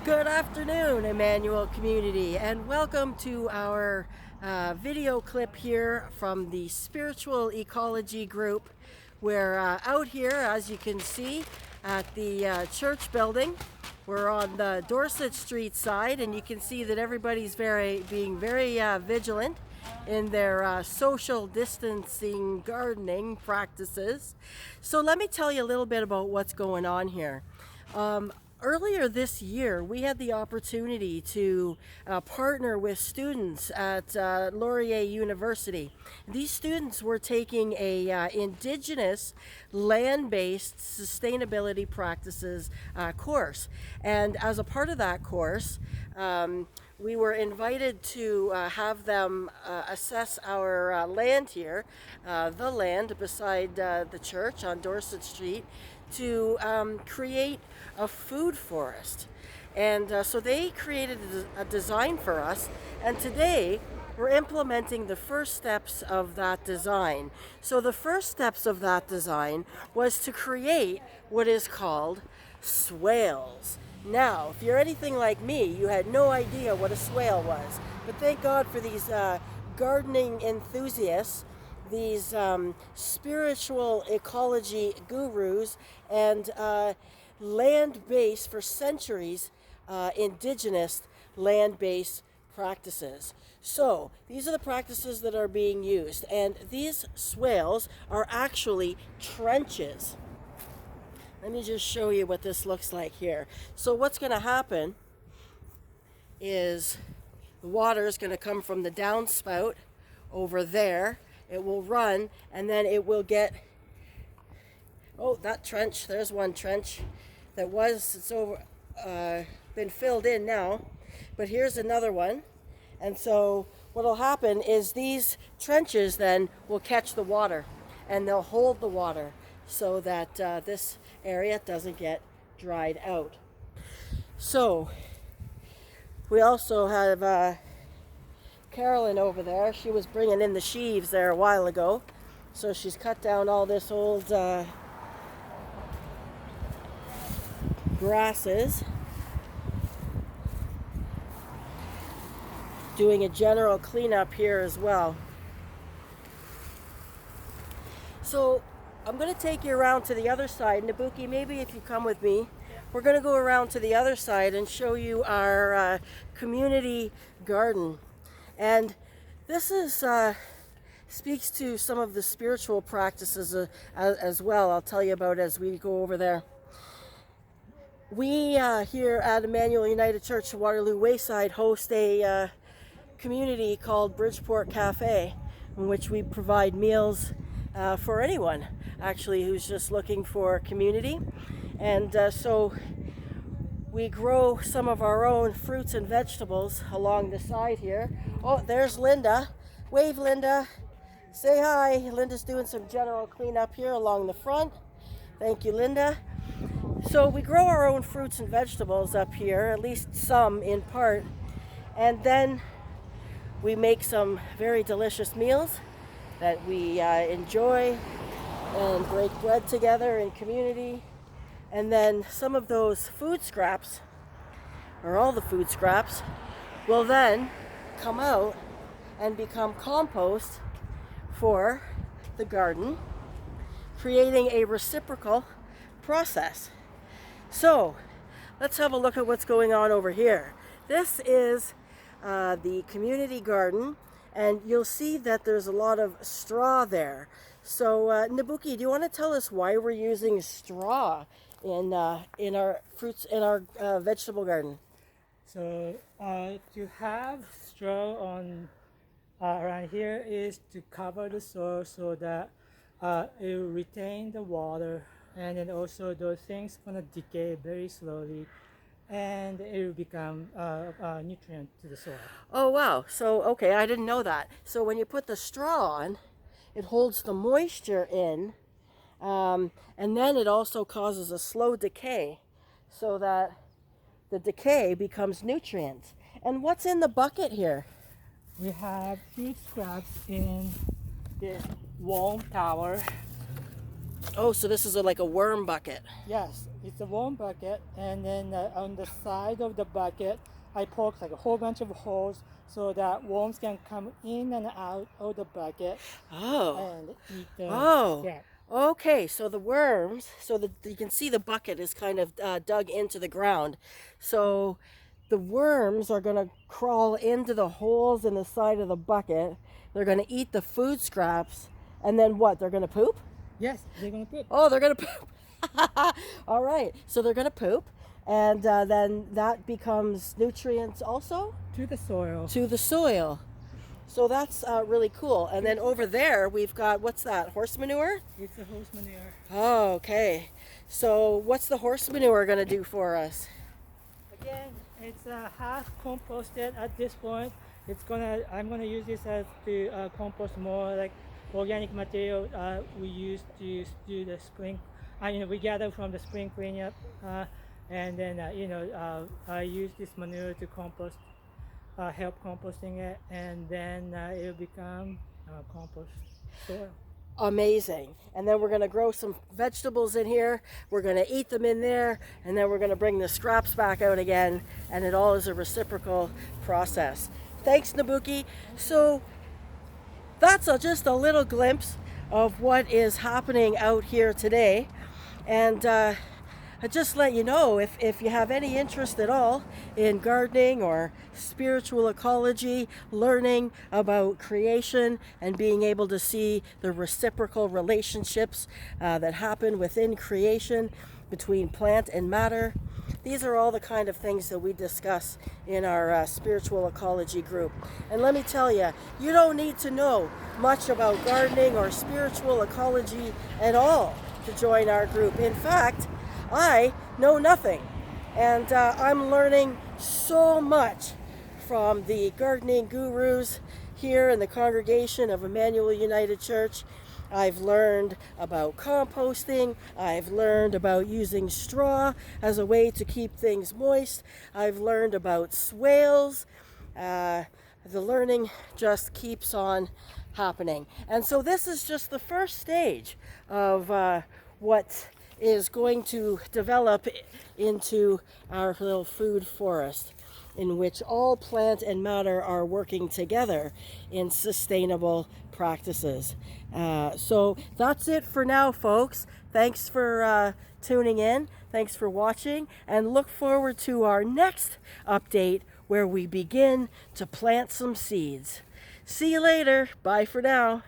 Good afternoon, Emmanuel community, and welcome to our video clip here from the Spiritual Ecology Group. We're out here, as you can see, at the church building. We're on the Dorset Street side, and you can see that everybody's being very vigilant in their social distancing gardening practices. So let me tell you a little bit about what's going on here. Earlier this year, we had the opportunity to partner with students at Laurier University. These students were taking a Indigenous land-based sustainability practices course. And as a part of that course, we were invited to have them assess our land here, the land beside the church on Dorset Street, to create a food forest. And so they created a design for us, and today we're implementing the first steps of that design. So the first steps of that design was to create what is called swales. Now, if you're anything like me, you had no idea what a swale was, but thank God for these gardening enthusiasts, these spiritual ecology gurus, and land-based, for centuries, indigenous land-based practices. So these are the practices that are being used, and these swales are actually trenches. Let me just show you what this looks like here. So what's going to happen is the water is going to come from the downspout over there. It will run, and then it will get, oh, that trench, there's one trench that it's over, been filled in now, but here's another one. And so what will happen is these trenches then will catch the water, and they'll hold the water so that this area doesn't get dried out. So we also have Carolyn over there. She was bringing in the sheaves there a while ago, so she's cut down all this old grasses, doing a general cleanup here as well. So I'm going to take you around to the other side. Nabuki, maybe if you come with me, we're going to go around to the other side and show you our community garden. And this is speaks to some of the spiritual practices as well. I'll tell you about as we go over there. We here at Emmanuel United Church Waterloo Wayside host a community called Bridgeport Cafe, in which we provide meals for anyone actually who's just looking for community. And so we grow some of our own fruits and vegetables along the side here. Oh, there's Linda. Wave, Linda. Say hi. Linda's doing some general cleanup here along the front. Thank you, Linda. So we grow our own fruits and vegetables up here, at least some in part, and then we make some very delicious meals that we enjoy and break bread together in community. And then some of those food scraps, or all the food scraps, will then come out and become compost for the garden, creating a reciprocal process. So let's have a look at what's going on over here. This is the community garden, and you'll see that there's a lot of straw there. So Nabuki, do you want to tell us why we're using straw in our fruits, in our vegetable garden? So to have straw on around here is to cover the soil so that it will retain the water, and then also those things gonna decay very slowly, and it will become a nutrient to the soil. Oh wow, so okay, I didn't know that. So when you put the straw on, it holds the moisture in, and then it also causes a slow decay so that the decay becomes nutrients. And what's in the bucket here? We have food scraps in this worm tower. Oh, so this is like a worm bucket. Yes, it's a warm bucket, and then on the side of the bucket, I poke like a whole bunch of holes so that worms can come in and out of the bucket Oh. and eat the Oh. scrap. Okay, so the worms, you can see the bucket is kind of dug into the ground. So the worms are going to crawl into the holes in the side of the bucket. They're going to eat the food scraps, and then what? They're going to poop? Yes, they're gonna poop. Oh, they're going to poop. All right, so they're going to poop, and then that becomes nutrients also To the soil. to the soil. So that's really cool. And then over there, we've got, what's that, horse manure? It's a horse manure. Oh, okay. So what's the horse manure going to do for us? Again, it's half composted at this point. I'm gonna use this as to compost more like organic material we use to do the spring. We gather from the spring cleanup, and then I use this manure to compost, help composting it, and then it'll become compost soil. Amazing. And then we're going to grow some vegetables in here. We're going to eat them in there, and then we're going to bring the scraps back out again, and it all is a reciprocal process. Thanks, Nabuki. So that's just a little glimpse of what is happening out here today. And I just let you know, if you have any interest at all in gardening or spiritual ecology, learning about creation and being able to see the reciprocal relationships that happen within creation between plant and matter, these are all the kind of things that we discuss in our spiritual ecology group. And let me tell you, you don't need to know much about gardening or spiritual ecology at all to join our group. In fact, I know nothing, and I'm learning so much from the gardening gurus here in the congregation of Emmanuel United Church. I've learned about composting. I've learned about using straw as a way to keep things moist. I've learned about swales. The learning just keeps on happening. And so this is just the first stage of what is going to develop into our little food forest, in which all plant and matter are working together in sustainable practices. So that's it for now, folks. Thanks for tuning in. Thanks for watching, and look forward to our next update where we begin to plant some seeds. See you later. Bye for now.